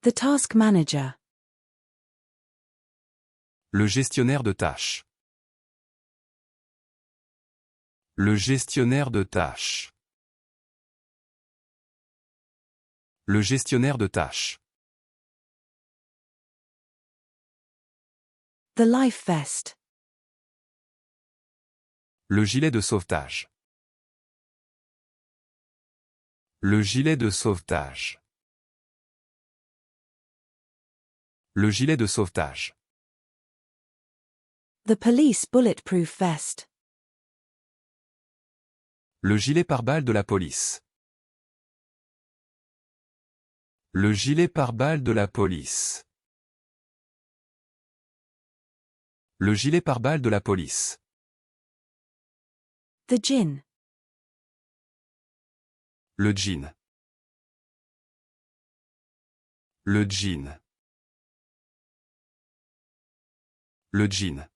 The task manager. Le gestionnaire de tâches. Le gestionnaire de tâches. Le gestionnaire de tâches. The life vest. Le gilet de sauvetage. Le gilet de sauvetage. Le gilet de sauvetage. The police bulletproof vest. Le gilet pare-balles de la police. Le gilet pare-balles de la police. Le gilet pare-balles de la police. The gin. Le jean. Le jean. Le jean.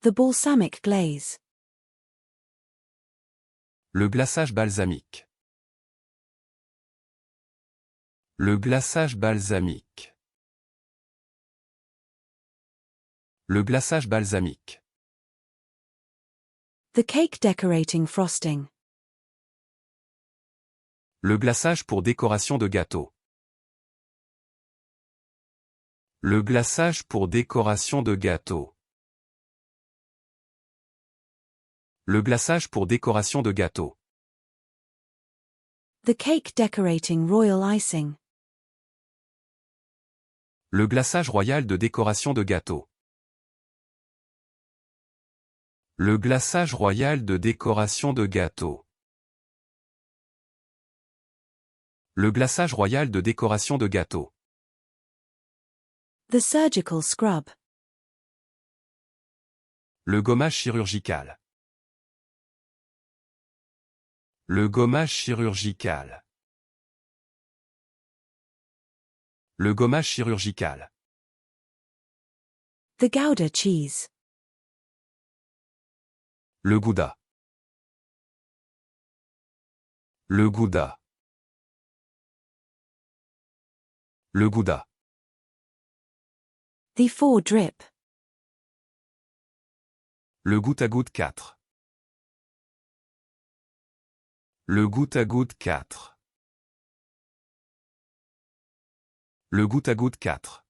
The balsamic glaze. Le glaçage balsamique. Le glaçage balsamique. Le glaçage balsamique. The cake decorating frosting. Le glaçage pour décoration de gâteau. Le glaçage pour décoration de gâteau. Le glaçage pour décoration de gâteau. The cake decorating royal icing. Le glaçage royal de décoration de gâteau. Le glaçage royal de décoration de gâteau. Le glaçage royal de décoration de gâteau. The surgical scrub. Le gommage chirurgical. Le gommage chirurgical. Le gommage chirurgical. The Gouda cheese. Le gouda. Le gouda. Le gouda. The four drip. Le goutte à goutte 4. Le goutte à goutte 4. Le goutte à goutte 4.